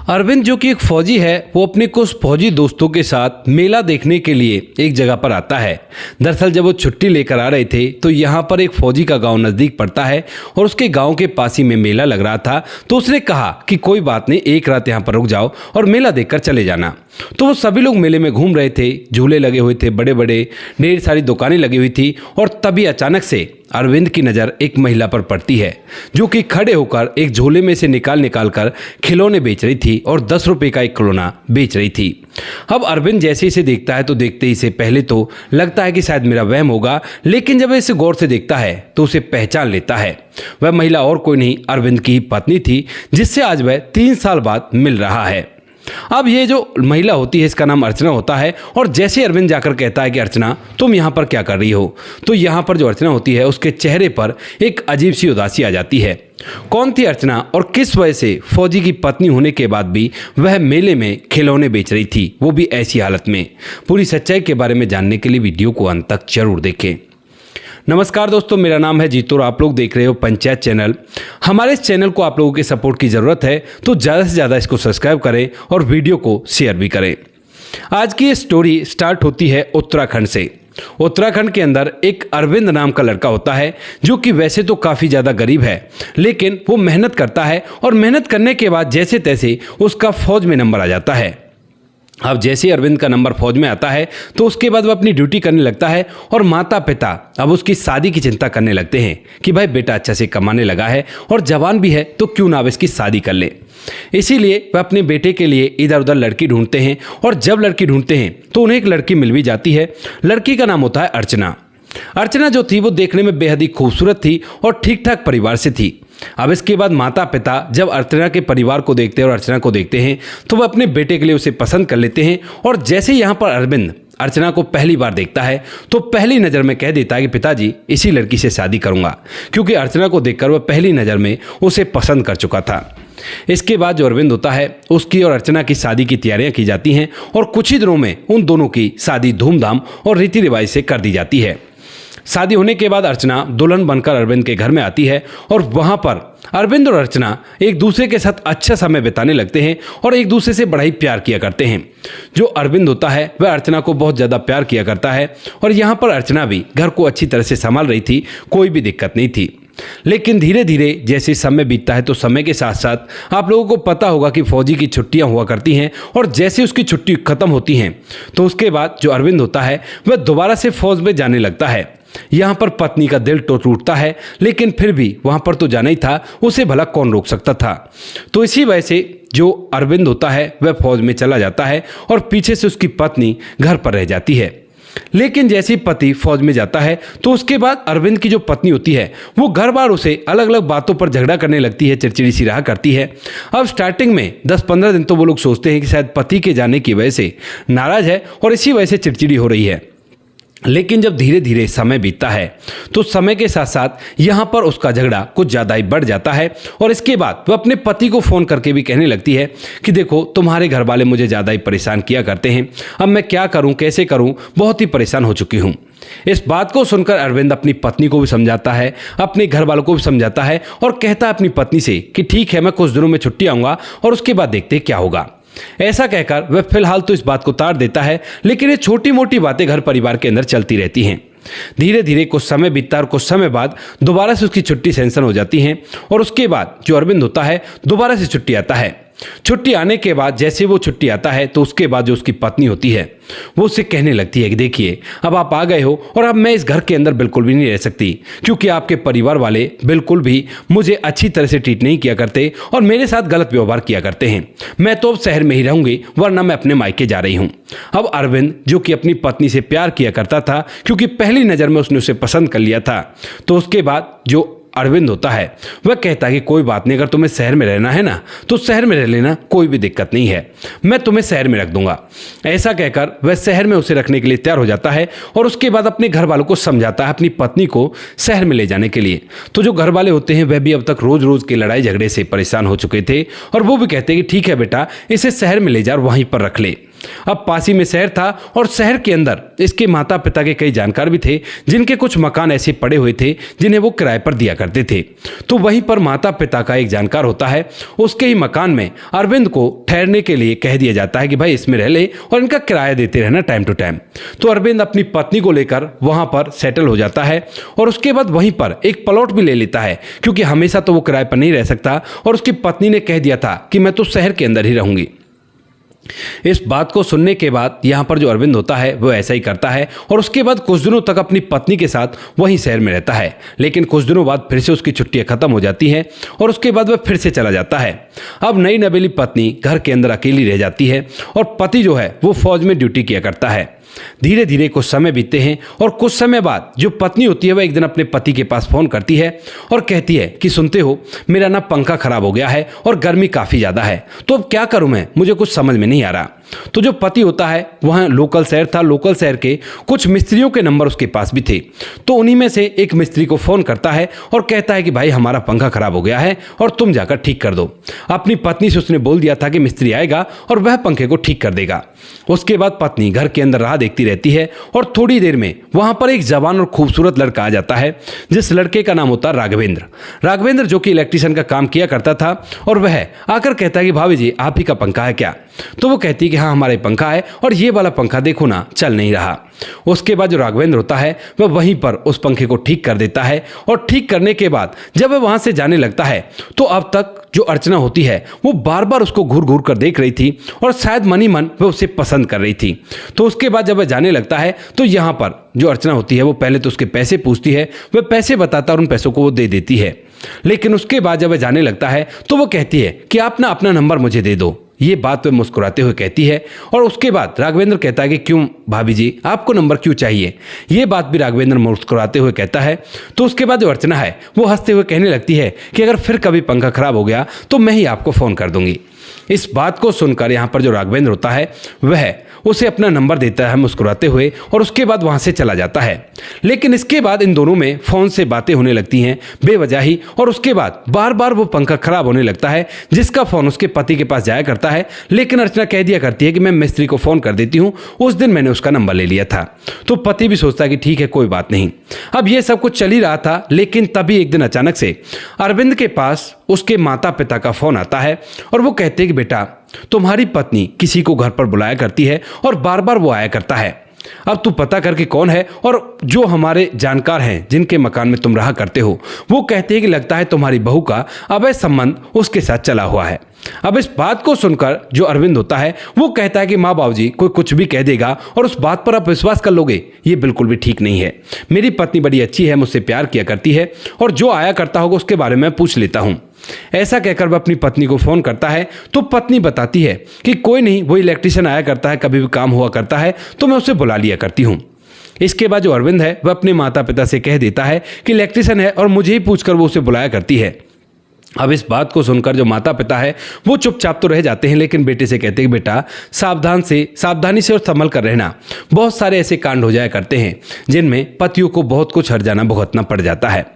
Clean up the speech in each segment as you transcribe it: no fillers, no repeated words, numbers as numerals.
अरविंद जो कि एक फौजी है वो अपने कुछ फौजी दोस्तों के साथ मेला देखने के लिए एक जगह पर आता है। दरअसल जब वो छुट्टी लेकर आ रहे थे तो यहाँ पर एक फौजी का गांव नज़दीक पड़ता है और उसके गांव के पास ही में मेला लग रहा था। तो उसने कहा कि कोई बात नहीं, एक रात यहाँ पर रुक जाओ और मेला देखकर चले जाना। तो वो सभी लोग मेले में घूम रहे थे, झूले लगे हुए थे, बड़े बड़े ढेर सारी दुकानें लगी हुई थी। और तभी अचानक से अरविंद की नज़र एक महिला पर पड़ती है जो कि खड़े होकर एक झोले में से निकाल कर खिलौने बेच रही थी और 10 रुपए का एक खिलौना बेच रही थी। अब अरविंद जैसे इसे देखता है तो देखते ही से पहले तो लगता है कि शायद मेरा वहम होगा, लेकिन जब इसे गौर से देखता है तो उसे पहचान लेता है। वह महिला और कोई नहीं, अरविंद की ही पत्नी थी जिससे आज वह 3 साल बाद मिल रहा है। अब ये जो महिला होती है इसका नाम अर्चना होता है। और जैसे अरविंद जाकर कहता है कि अर्चना तुम यहाँ पर क्या कर रही हो, तो यहाँ पर जो अर्चना होती है उसके चेहरे पर एक अजीब सी उदासी आ जाती है। कौन थी अर्चना और किस वजह से फौजी की पत्नी होने के बाद भी वह मेले में खिलौने बेच रही थी, वो भी ऐसी हालत में? पूरी सच्चाई के बारे में जानने के लिए वीडियो को अंत तक जरूर देखें। नमस्कार दोस्तों, मेरा नाम है जीतू और आप लोग देख रहे हो पंचायत चैनल। हमारे इस चैनल को आप लोगों के सपोर्ट की ज़रूरत है, तो ज़्यादा से ज़्यादा इसको सब्सक्राइब करें और वीडियो को शेयर भी करें। आज की ये स्टोरी स्टार्ट होती है उत्तराखंड से। उत्तराखंड के अंदर एक अरविंद नाम का लड़का होता है जो कि वैसे तो काफ़ी ज़्यादा गरीब है, लेकिन वो मेहनत करता है और मेहनत करने के बाद जैसे तैसे उसका फौज में नंबर आ जाता है। अब जैसे अरविंद का नंबर फौज में आता है तो उसके बाद वो अपनी ड्यूटी करने लगता है और माता पिता अब उसकी शादी की चिंता करने लगते हैं कि भाई बेटा अच्छा से कमाने लगा है और जवान भी है तो क्यों ना अब इसकी शादी कर ले। इसीलिए वह अपने बेटे के लिए इधर उधर लड़की ढूंढते हैं और जब लड़की ढूंढते हैं तो उन्हें एक लड़की मिल भी जाती है। लड़की का नाम होता है अर्चना। अर्चना जो थी वो देखने में बेहद ही खूबसूरत थी और ठीक ठाक परिवार से थी। अब इसके बाद माता पिता जब अर्चना के परिवार को देखते हैं और अर्चना को देखते हैं तो वह अपने बेटे के लिए उसे पसंद कर लेते हैं। और जैसे यहाँ पर अरविंद अर्चना को पहली बार देखता है तो पहली नज़र में कह देता है कि पिताजी इसी लड़की से शादी करूँगा, क्योंकि अर्चना को देखकर वह पहली नज़र में उसे पसंद कर चुका था। इसके बाद जो अरविंद होता है उसकी और अर्चना की शादी की तैयारियां की जाती हैं और कुछ ही दिनों में उन दोनों की शादी धूमधाम और रीति रिवाज से कर दी जाती है। शादी होने के बाद अर्चना दुल्हन बनकर अरविंद के घर में आती है और वहाँ पर अरविंद और अर्चना एक दूसरे के साथ अच्छा समय बिताने लगते हैं और एक दूसरे से बड़ा ही प्यार किया करते हैं। जो अरविंद होता है वह अर्चना को बहुत ज़्यादा प्यार किया करता है और यहाँ पर अर्चना भी घर को अच्छी तरह से संभाल रही थी, कोई भी दिक्कत नहीं थी। लेकिन धीरे धीरे जैसे समय बीतता है तो समय के साथ साथ आप लोगों को पता होगा कि फौजी की छुट्टियां हुआ करती हैं और जैसे उसकी छुट्टी खत्म होती हैं तो उसके बाद जो अरविंद होता है वह दोबारा से फौज में जाने लगता है। यहाँ पर पत्नी का दिल तो टूटता है, लेकिन फिर भी वहाँ पर तो जाना ही था, उसे भला कौन रोक सकता था। तो इसी वजह से जो अरविंद होता है वह फौज में चला जाता है और पीछे से उसकी पत्नी घर पर रह जाती है। लेकिन जैसे ही पति फौज में जाता है तो उसके बाद अरविंद की जो पत्नी होती है वो घर बार उसे अलग अलग बातों पर झगड़ा करने लगती है, चिड़चिड़ी सी रहा करती है। अब स्टार्टिंग में 10-15 दिन तो वो लोग सोचते हैं कि शायद पति के जाने की वजह से नाराज है और इसी वजह से चिड़चिड़ी हो रही है। लेकिन जब धीरे धीरे समय बीतता है तो समय के साथ साथ यहाँ पर उसका झगड़ा कुछ ज़्यादा ही बढ़ जाता है और इसके बाद वह अपने पति को फ़ोन करके भी कहने लगती है कि देखो तुम्हारे घर वाले मुझे ज़्यादा ही परेशान किया करते हैं, अब मैं क्या करूँ, कैसे करूँ, बहुत ही परेशान हो चुकी हूँ। इस बात को सुनकर अरविंद अपनी पत्नी को भी समझाता है, अपने घर वालों को भी समझाता है और कहता है अपनी पत्नी से कि ठीक है मैं कुछ दिनों में छुट्टी आऊँगा और उसके बाद देखते क्या होगा। ऐसा कहकर वह फिलहाल तो इस बात को तार देता है, लेकिन ये छोटी मोटी बातें घर परिवार के अंदर चलती रहती हैं। धीरे धीरे कुछ समय बीतता और कुछ समय बाद दोबारा से उसकी छुट्टी सैंक्शन हो जाती है और उसके बाद जो अरविंद होता है दोबारा से छुट्टी आता है। छुट्टी आने के बाद जैसे वो छुट्टी आता है तो उसके बाद जो उसकी पत्नी होती है वो उससे कहने लगती है कि देखिए अब आप आ गए हो और अब मैं इस घर के अंदर बिल्कुल भी नहीं रह सकती, क्योंकि आपके परिवार वाले बिल्कुल भी मुझे अच्छी तरह से ट्रीट नहीं किया करते और मेरे साथ गलत व्यवहार किया करते हैं। मैं तो अब शहर में ही रहूंगी, वरना मैं अपने मायके जा रही हूँ। अब अरविंद जो कि अपनी पत्नी से प्यार किया करता था, क्योंकि पहली नज़र में उसने उसे पसंद कर लिया था, तो उसके बाद जो अरविंद होता है वह कहता है कि कोई बात नहीं, अगर तुम्हें शहर में रहना है ना तो शहर में रह लेना, कोई भी दिक्कत नहीं है, मैं तुम्हें शहर में रख दूंगा। ऐसा कहकर वह शहर में उसे रखने के लिए तैयार हो जाता है और उसके बाद अपने घर वालों को समझाता है अपनी पत्नी को शहर में ले जाने के लिए। तो जो घर वाले होते हैं वह भी अब तक रोज रोज के लड़ाई झगड़े से परेशान हो चुके थे और वो भी कहते हैं कि ठीक है बेटा इसे शहर में ले जा और वहीं पर रख ले। अब पास ही में शहर था और शहर के अंदर इसके माता पिता के कई जानकार भी थे, जिनके कुछ मकान ऐसे पड़े हुए थे जिन्हें वो किराए पर दिया करते थे। तो वहीं पर माता पिता का एक जानकार होता है, उसके ही मकान में अरविंद को ठहरने के लिए कह दिया जाता है कि भाई इसमें रह ले और इनका किराया देते रहना टाइम टू टाइम। तो अरविंद अपनी पत्नी को लेकर वहां पर सेटल हो जाता है और उसके बाद वहीं पर एक प्लॉट भी ले लेता है, क्योंकि हमेशा तो वो किराए पर नहीं रह सकता और उसकी पत्नी ने कह दिया था कि मैं तो शहर के अंदर ही रहूंगी। इस बात को सुनने के बाद यहाँ पर जो अरविंद होता है वो ऐसा ही करता है और उसके बाद कुछ दिनों तक अपनी पत्नी के साथ वहीं शहर में रहता है। लेकिन कुछ दिनों बाद फिर से उसकी छुट्टियां खत्म हो जाती हैं और उसके बाद वह फिर से चला जाता है। अब नई नवेली पत्नी घर के अंदर अकेली रह जाती है और पति जो है वो फौज में ड्यूटी किया करता है। धीरे धीरे कुछ समय बीतते हैं और कुछ समय बाद जो पत्नी होती है वह एक दिन अपने पति के पास फोन करती है और कहती है कि सुनते हो, मेरा ना पंखा खराब हो गया है और गर्मी काफ़ी ज़्यादा है, तो अब क्या करूं मैं, मुझे कुछ समझ में नहीं आ रहा। तो जो पति होता है वहाँ लोकल शहर था, लोकल शहर के कुछ मिस्त्रियों के नंबर उसके पास भी थे। तो उन्हीं में से एक मिस्त्री को फ़ोन करता है और कहता है कि भाई हमारा पंखा खराब हो गया है और तुम जाकर ठीक कर दो। अपनी पत्नी से उसने बोल दिया था कि मिस्त्री आएगा और वह पंखे को ठीक कर देगा। उसके बाद पत्नी घर के अंदर राह देखती रहती है और थोड़ी देर में वहां पर एक जवान और खूबसूरत लड़का आ जाता है, जिस लड़के का नाम होता है राघवेंद्र। राघवेंद्र जो कि इलेक्ट्रिशियन का काम किया करता था और वह आकर कहता है कि भाभी जी आप ही का पंखा है क्या? तो वो कहती है कि हाँ हमारा पंखा है और ये वाला पंखा देखो ना चल नहीं रहा। उसके बाद जो राघवेंद्र होता है वह वहीं पर उस पंखे को ठीक कर देता है और ठीक करने के बाद जब वह वहां से जाने लगता है तो अब तक जो अर्चना होती है वो बार बार उसको घूर घूर कर देख रही थी और शायद मन ही मन वह उसे पसंद कर रही थी। तो उसके बाद जब वह जाने लगता है तो यहाँ पर जो अर्चना होती है वो पहले तो उसके पैसे पूछती है, वह पैसे बताता और उन पैसों को वो दे देती है। लेकिन उसके बाद जब वह जाने लगता है तो वो कहती है कि आप ना अपना नंबर मुझे दे दो। ये बात वह मुस्कुराते हुए कहती है और उसके बाद राघवेंद्र कहता है कि क्यों भाभी जी आपको नंबर क्यों चाहिए? ये बात भी राघवेंद्र मुस्कुराते हुए कहता है। तो उसके बाद जो अर्चना है वो हंसते हुए कहने लगती है कि अगर फिर कभी पंखा खराब हो गया तो मैं ही आपको फ़ोन कर दूंगी। इस बात को सुनकर यहाँ पर जो राघवेंद्र होता है वह उसे अपना नंबर देता है मुस्कुराते हुए और उसके बाद वहाँ से चला जाता है। लेकिन इसके बाद इन दोनों में फ़ोन से बातें होने लगती हैं बेवजह ही और उसके बाद बार बार वो पंखा खराब होने लगता है, जिसका फ़ोन उसके पति के पास जाया करता है। लेकिन अर्चना कह दिया करती है कि मैं मिस्त्री को फ़ोन कर देती हूँ, उस दिन मैंने उसका नंबर ले लिया था। तो पति भी सोचता है कि ठीक है कोई बात नहीं। अब ये सब कुछ चल ही रहा था, लेकिन तभी एक दिन अचानक से अरविंद के पास उसके माता पिता का फ़ोन आता है और वो कहते हैं कि बेटा तुम्हारी पत्नी किसी को घर पर बुलाया करती है और बार बार वो आया करता है, अब तू पता करके कौन है। और जो हमारे जानकार हैं जिनके मकान में तुम रहा करते हो वो कहते हैं कि लगता है तुम्हारी बहू का अवैध संबंध उसके साथ चला हुआ है। अब इस बात को सुनकर जो अरविंद होता है वो कहता है कि माँ बाबूजी कोई कुछ भी कह देगा और उस बात पर आप विश्वास कर लोगे, ये बिल्कुल भी ठीक नहीं है। मेरी पत्नी बड़ी अच्छी है, मुझसे प्यार किया करती है और जो आया करता होगा उसके बारे में पूछ लेता हूँ। ऐसा कहकर वह अपनी पत्नी को फ़ोन करता है तो पत्नी बताती है कि कोई नहीं, वो इलेक्ट्रिशियन आया करता है, कभी भी काम हुआ करता है तो मैं उसे बुला लिया करती हूँ। इसके बाद जो अरविंद है वह अपने माता पिता से कह देता है कि इलेक्ट्रिशियन है और मुझे ही पूछकर वो उसे बुलाया करती है। अब इस बात को सुनकर जो माता पिता है वो चुपचाप तो रह जाते हैं, लेकिन बेटे से कहते हैं कि बेटा सावधानी से और संभल कर रहना। बहुत सारे ऐसे कांड हो जाया करते हैं जिनमें पतियों को बहुत कुछ हर्जाना भुगतना पड़ जाता है।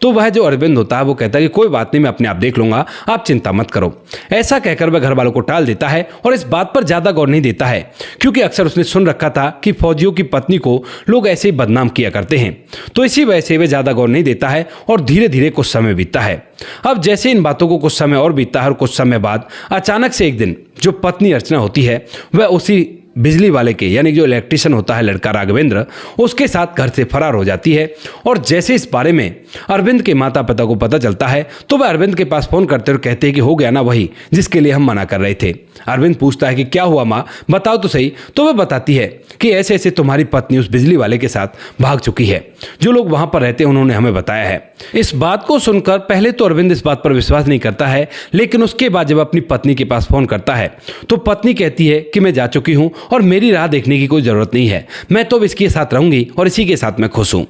तो वह जो अरविंद होता है वो कहता है कि कोई बात नहीं, मैं अपने आप देख लूंगा, आप चिंता मत करो। ऐसा कहकर वह घर वालों को टाल देता है और इस बात पर ज़्यादा गौर नहीं देता है, क्योंकि अक्सर उसने सुन रखा था कि फौजियों की पत्नी को लोग ऐसे ही बदनाम किया करते हैं। तो इसी वजह से वह ज़्यादा गौर नहीं देता है और धीरे धीरे कुछ समय बीतता है। अब जैसे इन बातों को कुछ समय और बीतता है और कुछ समय बाद अचानक से एक दिन जो पत्नी अर्चना होती है वह उसी बिजली वाले के यानी जो इलेक्ट्रिशियन होता है लड़का राघवेंद्र, उसके साथ घर से फरार हो जाती है। और जैसे इस बारे में अरविंद के माता पिता को पता चलता है तो वह अरविंद के पास फ़ोन करते हुए कहते हैं कि हो गया ना वही जिसके लिए हम मना कर रहे थे। अरविंद पूछता है कि क्या हुआ माँ, बताओ तो सही। तो वह बताती है कि ऐसे ऐसे तुम्हारी पत्नी उस बिजली वाले के साथ भाग चुकी है, जो लोग वहां पर रहते हैं उन्होंने हमें बताया है। इस बात को सुनकर पहले तो अरविंद इस बात पर विश्वास नहीं करता है, लेकिन उसके बाद जब अपनी पत्नी के पास फ़ोन करता है तो पत्नी कहती है कि मैं जा चुकी हूँ और मेरी राह देखने की कोई ज़रूरत नहीं है, मैं तो इसके साथ रहूंगी और इसी के साथ मैं खुश हूँ।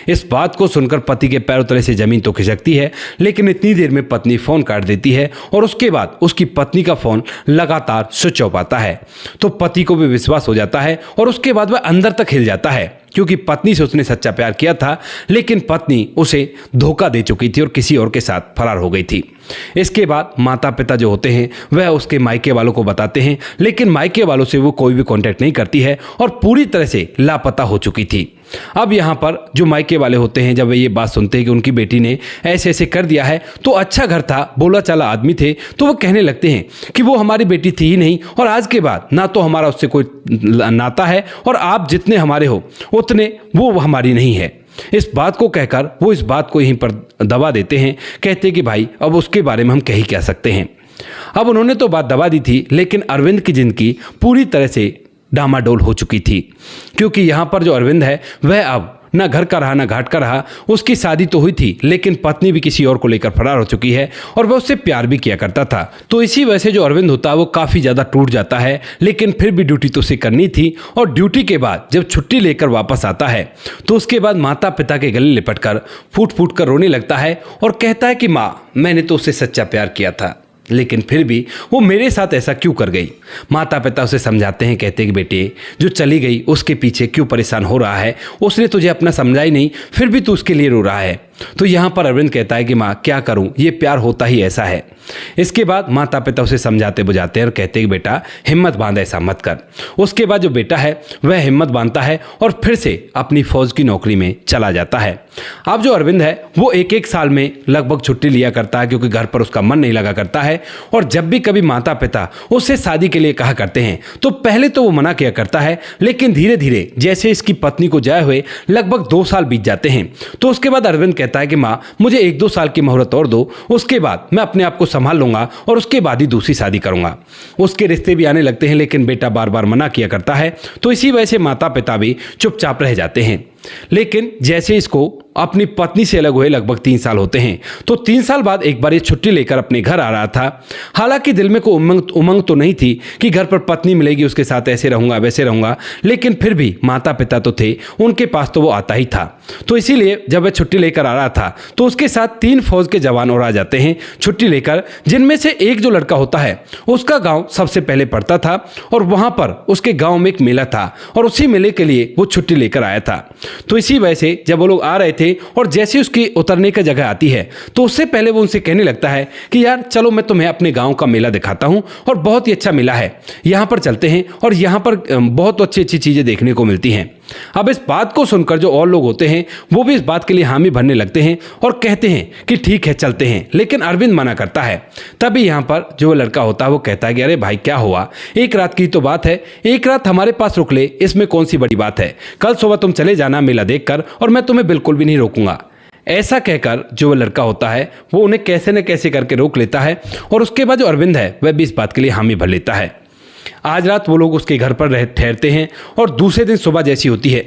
इस बात को सुनकर पति के पैरों तले से जमीन तो खिसकती है, लेकिन इतनी देर में पत्नी फ़ोन काट देती है और उसके बाद उसकी पत्नी का फ़ोन लगातार स्विच ऑफ आता है। तो पति को भी विश्वास हो जाता है और उसके बाद वह अंदर तक हिल जाता है, क्योंकि पत्नी से उसने सच्चा प्यार किया था, लेकिन पत्नी उसे धोखा दे चुकी थी और किसी और के साथ फरार हो गई थी। इसके बाद माता पिता जो होते हैं वह उसके मायके वालों को बताते हैं, लेकिन मायके वालों से वो कोई भी कांटेक्ट नहीं करती है और पूरी तरह से लापता हो चुकी थी। अब यहाँ पर जो मायके वाले होते हैं जब वे ये बात सुनते हैं कि उनकी बेटी ने ऐसे ऐसे कर दिया है, तो अच्छा घर था, बोला चाला आदमी थे, तो वो कहने लगते हैं कि वो हमारी बेटी थी ही नहीं और आज के बाद ना तो हमारा उससे कोई नाता है और आप जितने हमारे हो उतने वो हमारी नहीं है। इस बात को कहकर वो इस बात को यहीं पर दबा देते हैं, कहते हैं कि भाई अब उसके बारे में हम कहीं कह सकते हैं। अब उन्होंने तो बात दबा दी थी, लेकिन अरविंद की जिंदगी पूरी तरह से डामाडोल हो चुकी थी, क्योंकि यहाँ पर जो अरविंद है वह अब ना घर का रहा ना घाट का रहा। उसकी शादी तो हुई थी, लेकिन पत्नी भी किसी और को लेकर फरार हो चुकी है और वह उससे प्यार भी किया करता था। तो इसी वजह से जो अरविंद होता है वो काफ़ी ज़्यादा टूट जाता है, लेकिन फिर भी ड्यूटी तो उसे करनी थी। और ड्यूटी के बाद जब छुट्टी लेकर वापस आता है तो उसके बाद माता पिता के गले लिपट कर फूट फूट कर रोने लगता है और कहता है कि माँ, मैंने तो उससे सच्चा प्यार किया था, लेकिन फिर भी वो मेरे साथ ऐसा क्यों कर गई। माता पिता उसे समझाते हैं, कहते हैं कि बेटे जो चली गई उसके पीछे क्यों परेशान हो रहा है, उसने तुझे अपना समझा ही नहीं, फिर भी तू उसके लिए रो रहा है। तो यहाँ पर अरविंद कहता है कि माँ क्या करूँ, ये प्यार होता ही ऐसा है। इसके बाद माता पिता उसे समझाते बुझाते हैं और कहते हैं कि बेटा हिम्मत बांध, ऐसा मत कर। उसके बाद जो बेटा है वह हिम्मत बांधता है और फिर से अपनी फौज की नौकरी में चला जाता है। अब जो अरविंद है वो एक साल में लगभग छुट्टी लिया करता है, क्योंकि घर पर उसका मन नहीं लगा करता है। और जब भी कभी माता पिता उससे शादी के लिए कहा करते हैं तो पहले तो वो मना किया करता है, लेकिन धीरे धीरे जैसे इसकी पत्नी को जाए हुए लगभग 2 साल बीत जाते हैं, तो उसके बाद अरविंद कहता है कि माँ मुझे 1-2 साल की मोहलत और दो, उसके बाद मैं अपने आप को संभाल लूंगा और उसके बाद ही दूसरी शादी करूंगा। उसके रिश्ते भी आने लगते हैं, लेकिन बेटा बार बार मना किया करता है, तो इसी वजह से माता पिता भी चुपचाप रह जाते हैं। लेकिन जैसे इसको अपनी पत्नी से अलग हुए लगभग 3 साल होते हैं, तो 3 साल बाद एक बार ये छुट्टी लेकर अपने घर आ रहा था। हालांकि दिल में कोई उमंग तो नहीं थी कि घर पर पत्नी मिलेगी, उसके साथ ऐसे रहूंगा वैसे रहूंगा, लेकिन फिर भी माता पिता तो थे, उनके पास तो वो आता ही था। तो इसीलिए जब वह छुट्टी लेकर आ रहा था तो उसके साथ 3 फौज के जवान और आ जाते हैं छुट्टी लेकर, जिनमें से एक जो लड़का होता है उसका गाँव सबसे पहले पड़ता था और वहां पर उसके गाँव में एक मेला था और उसी मेले के लिए वो छुट्टी लेकर आया था। तो इसी वजह से जब वो लोग आ रहे थे और जैसे उसकी उतरने की जगह आती है तो उससे पहले वो उनसे कहने लगता है कि यार चलो मैं तुम्हें अपने गांव का मेला दिखाता हूं और बहुत ही अच्छा मेला है, यहां पर चलते हैं और यहां पर बहुत अच्छी अच्छी चीजें देखने को मिलती हैं। अब इस बात को सुनकर जो और लोग होते हैं वो भी इस बात के लिए हामी भरने लगते हैं और कहते हैं कि ठीक है चलते हैं, लेकिन अरविंद मना करता है। तभी यहाँ पर जो लड़का होता है वो कहता है कि अरे भाई क्या हुआ, एक रात की तो बात है, एक रात हमारे पास रुक ले, इसमें कौन सी बड़ी बात है, कल सुबह तुम चले जाना मेला देखकर और मैं तुम्हें बिल्कुल भी नहीं रोकूंगा। ऐसा कहकर जो वो लड़का होता है वो उन्हें कैसे न कैसे करके रोक लेता है और उसके बाद जो अरविंद है वह भी इस बात के लिए हामी भर लेता है। आज रात वो लोग उसके घर पर ठहरते हैं और दूसरे दिन सुबह जैसी होती है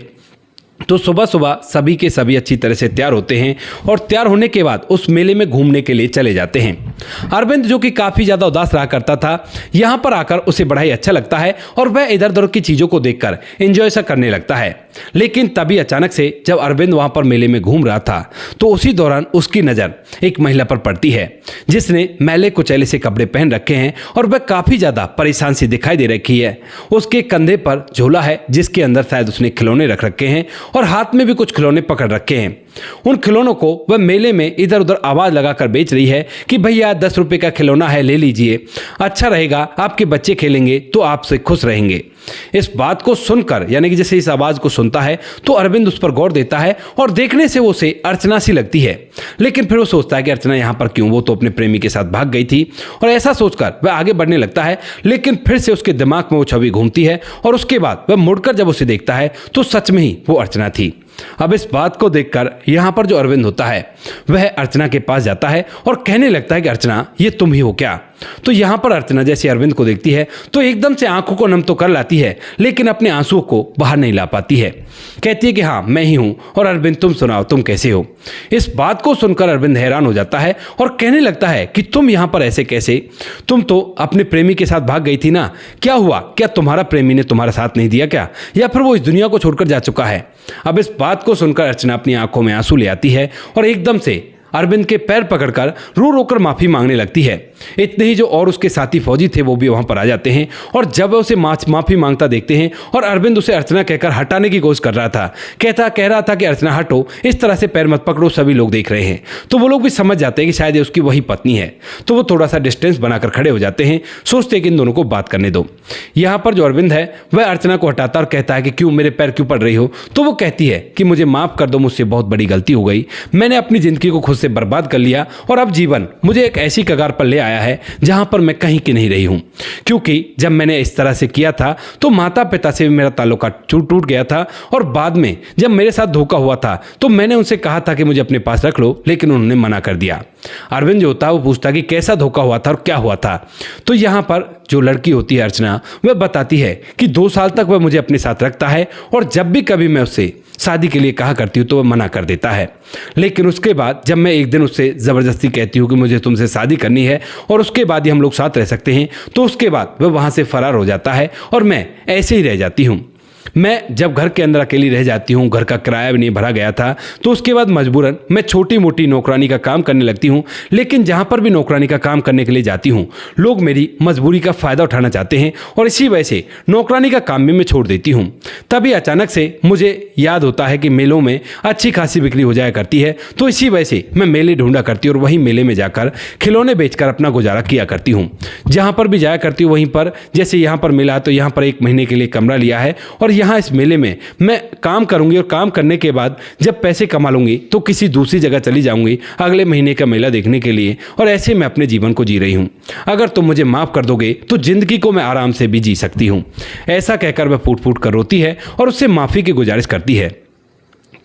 तो सुबह सुबह सभी के सभी अच्छी तरह से तैयार होते हैं और तैयार होने के बाद उस मेले में घूमने के लिए चले जाते हैं। अरविंद जो कि काफ़ी ज़्यादा उदास रहा करता था, यहाँ पर आकर उसे बड़ा ही अच्छा लगता है और वह इधर उधर की चीज़ों को देखकर एंजॉय सा करने लगता है। लेकिन तभी अचानक से जब अरविंद वहाँ पर मेले में घूम रहा था तो उसी दौरान उसकी नज़र एक महिला पर पड़ती है जिसने मैले कुचैले से कपड़े पहन रखे हैं और वह काफ़ी ज़्यादा परेशान सी दिखाई दे रखी है। उसके कंधे पर झोला है जिसके अंदर शायद उसने खिलौने रख रखे हैं और हाथ में भी कुछ खिलौने पकड़ रखे हैं। उन खिलौनों को वह मेले में इधर उधर आवाज लगाकर बेच रही है कि भैया 10 रुपए का खिलौना है, ले लीजिए, अच्छा रहेगा, आपके बच्चे खेलेंगे तो आपसे खुश रहेंगे। इस बात को सुनकर यानी कि जैसे इस आवाज को सुनता है तो अरविंद उस पर गौर देता है और देखने से वो उसे अर्चना सी लगती है, लेकिन फिर वो सोचता है कि अर्चना यहाँ पर क्यों, वो तो अपने प्रेमी के साथ भाग गई थी और ऐसा सोचकर वह आगे बढ़ने लगता है। लेकिन फिर से उसके दिमाग में वो छवि घूमती है और उसके बाद वह मुड़कर जब उसे देखता है तो सच में ही वो अर्चना थी। अब इस बात को देखकर यहाँ पर जो अरविंद होता है वह अर्चना के पास जाता है और कहने लगता है कि अर्चना ये तुम ही हो क्या। तो यहाँ पर अर्चना जैसे अरविंद को देखती है तो एकदम से आंखों को नम तो कर लाती है, लेकिन अपने आंसुओं को बाहर नहीं ला पाती है। कहती है कि हाँ मैं ही हूँ और अरविंद तुम सुनाओ तुम कैसे हो। इस बात को सुनकर अरविंद हैरान हो जाता है और कहने लगता है कि तुम यहाँ पर ऐसे कैसे, तुम तो अपने प्रेमी के साथ भाग गई थी ना, क्या हुआ, क्या तुम्हारा प्रेमी ने तुम्हारा साथ नहीं दिया क्या, या फिर वो इस दुनिया को छोड़कर जा चुका है। अब इस बात को सुनकर अर्चना अपनी आंखों में आंसू ले आती है और एकदम से अरविंद के पैर पकड़कर रो रो कर माफी मांगने लगती है। इतने ही जो और उसके साथी फौजी थे वो भी वहां पर आ जाते हैं और जब वह उसे माफी मांगता देखते हैं और अरविंद उसे अर्चना कहकर हटाने की कोशिश कर रहा था, कह रहा था कि अर्चना हटो, इस तरह से पैर मत पकड़ो, सभी लोग देख रहे हैं। तो वो लोग भी समझ जाते हैं कि शायद ये उसकी वही पत्नी है, तो वो थोड़ा सा डिस्टेंस बनाकर खड़े हो जाते हैं, सोचते हैं कि इन दोनों को बात करने दो। यहाँ पर जो अरविंद है वह अर्चना को हटाता और कहता है कि क्यों मेरे पैर क्यों पड़ रही हो। तो वो कहती है कि मुझे माफ कर दो, मुझसे बहुत बड़ी गलती हो गई, मैंने अपनी जिंदगी को खुद से बर्बाद कर लिया और अब जीवन मुझे एक ऐसी कगार पर ले आया है जहां पर मैं कहीं की नहीं रही हूं, क्योंकि जब मैंने इस तरह से किया था तो माता पिता से भी मेरा ताल्लुक टूट गया था और बाद में जब मेरे साथ धोखा हुआ था तो मैंने उनसे कहा था कि मुझे अपने पास रख लो, लेकिन उन्होंने मना कर दिया। अरविंद जो होता है वो पूछता कि कैसा धोखा हुआ था और क्या हुआ था। तो यहाँ पर जो लड़की होती है अर्चना, वह बताती है कि 2 साल तक वह मुझे अपने साथ रखता है और जब भी कभी मैं उससे शादी के लिए कहा करती हूँ तो वह मना कर देता है, लेकिन उसके बाद जब मैं एक दिन उससे ज़बरदस्ती कहती हूँ कि मुझे तुमसे शादी करनी है और उसके बाद ही हम लोग साथ रह सकते हैं, तो उसके बाद वह वहाँ से फरार हो जाता है और मैं ऐसे ही रह जाती हूँ। मैं जब घर के अंदर अकेली रह जाती हूँ, घर का किराया भी नहीं भरा गया था, तो उसके बाद मजबूरन मैं छोटी मोटी नौकरानी का काम करने लगती हूँ, लेकिन जहाँ पर भी नौकरानी का काम करने के लिए जाती हूँ लोग मेरी मजबूरी का फ़ायदा उठाना चाहते हैं और इसी वजह से नौकरानी का काम भी मैं छोड़ देती हूँ। तभी अचानक से मुझे याद होता है कि मेलों में अच्छी खासी बिक्री हो जाया करती है, तो इसी वजह से मैं मेले ढूंढा करती हूँ और वहीं मेले में जाकर खिलौने बेचकर अपना गुजारा किया करती हूँ। जहाँ पर भी जाया करती हूँ वहीं पर, जैसे यहाँ पर मेला तो यहाँ पर 1 महीने के लिए कमरा लिया है और यहाँ इस मेले में मैं काम करूंगी और काम करने के बाद जब पैसे कमा लूंगी तो किसी दूसरी जगह चली जाऊंगी अगले महीने का मेला देखने के लिए, और ऐसे मैं अपने जीवन को जी रही हूं। अगर तुम मुझे माफ कर दोगे तो जिंदगी को मैं आराम से भी जी सकती हूं। ऐसा कहकर वह फूट फूट कर रोती है और उससे माफी की गुजारिश करती है।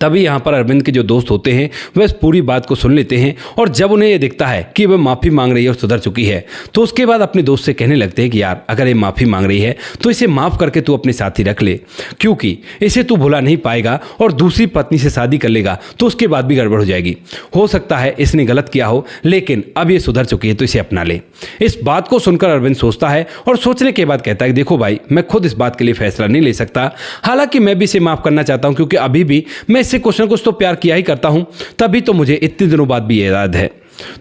तभी यहाँ पर अरविंद के जो दोस्त होते हैं वह इस पूरी बात को सुन लेते हैं और जब उन्हें ये दिखता है कि वह माफ़ी मांग रही है और सुधर चुकी है, तो उसके बाद अपने दोस्त से कहने लगते हैं कि यार अगर ये माफ़ी मांग रही है तो इसे माफ़ करके तू अपने साथ ही रख ले, क्योंकि इसे तू भुला नहीं पाएगा और दूसरी पत्नी से शादी कर लेगा तो उसके बाद भी गड़बड़ हो जाएगी। हो सकता है इसने गलत किया हो, लेकिन अब ये सुधर चुकी है तो इसे अपना ले। इस बात को सुनकर अरविंद सोचता है और सोचने के बाद कहता है कि देखो भाई, मैं खुद इस बात के लिए फैसला नहीं ले सकता, हालांकि मैं भी इसे माफ़ करना चाहता हूँ क्योंकि अभी भी मैं इससे कुछ ना कुछ तो प्यार किया ही करता हूं, तभी तो मुझे इतने दिनों बाद भी याद है।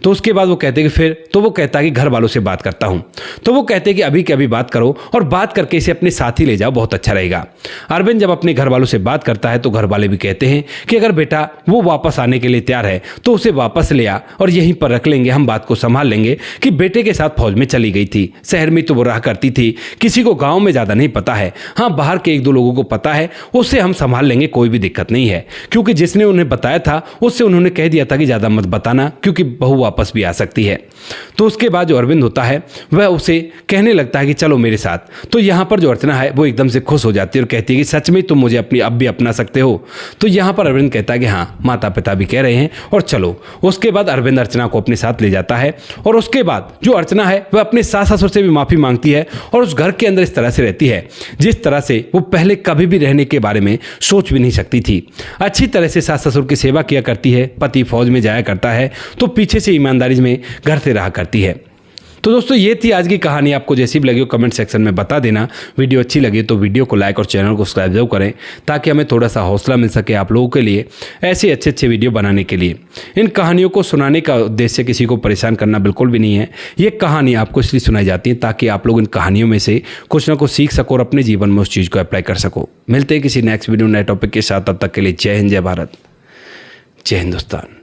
तो उसके बाद वो कहते हैं कि फिर, तो वो कहता है कि घर वालों से बात करता हूं। तो वो कहते हैं कि अभी के अभी बात करो और बात करके इसे अपने साथ ही ले जाओ, बहुत अच्छा रहेगा। अरविंद जब अपने घर वालों से बात करता है तो घर वाले भी कहते हैं कि अगर बेटा वो वापस आने के लिए तैयार है तो उसे वापस ले आ और यहीं पर रख लेंगे, हम बात को संभाल लेंगे कि बेटे के साथ फौज में चली गई थी, शहर में तो वो रहा करती थी, किसी को गाँव में ज़्यादा नहीं पता है, हाँ बाहर के 1-2 लोगों को पता है, उससे हम संभाल लेंगे, कोई भी दिक्कत नहीं है। क्योंकि जिसने उन्हें बताया था उससे उन्होंने कह दिया था कि ज़्यादा मत बताना क्योंकि बहू वापस भी आ सकती है। तो उसके बाद जो अरविंद होता है वह उसे कहने लगता है कि चलो मेरे साथ। तो यहाँ पर जो अर्चना है वो एकदम से खुश हो जाती है और कहती है कि सच में तुम मुझे अपनी अब भी अपना सकते हो। तो यहाँ पर अरविंद कहता है कि हाँ, माता पिता भी कह रहे हैं और चलो। उसके बाद अरविंद अर्चना को अपने साथ ले जाता है और उसके बाद जो अर्चना है वह अपने सास ससुर से भी माफ़ी मांगती है और उस घर के अंदर इस तरह से रहती है जिस तरह से वो पहले कभी भी रहने के बारे में सोच भी नहीं सकती थी। अच्छी तरह से सास ससुर की सेवा किया करती है, पति फौज में जाया करता है तो पीछे से ईमानदारी में घर से रहा करती है। तो दोस्तों ये थी आज की कहानी। आपको जैसी भी लगी हो कमेंट सेक्शन में बता देना। वीडियो अच्छी लगी तो वीडियो को लाइक और चैनल को सब्सक्राइब जरूर करें ताकि हमें थोड़ा सा हौसला मिल सके आप लोगों के लिए ऐसे अच्छे वीडियो बनाने के लिए। इन कहानियों को सुनाने का उद्देश्य किसी को परेशान करना बिल्कुल भी नहीं है। ये कहानी आपको इसलिए सुनाई जाती है ताकि आप लोग इन कहानियों में से कुछ ना कुछ सीख सको और अपने जीवन में उस चीज़ को अप्लाई कर सको। मिलते हैं किसी नेक्स्ट वीडियो नए टॉपिक के साथ, तब तक के लिए जय हिंद, जय भारत, जय हिंदुस्तान।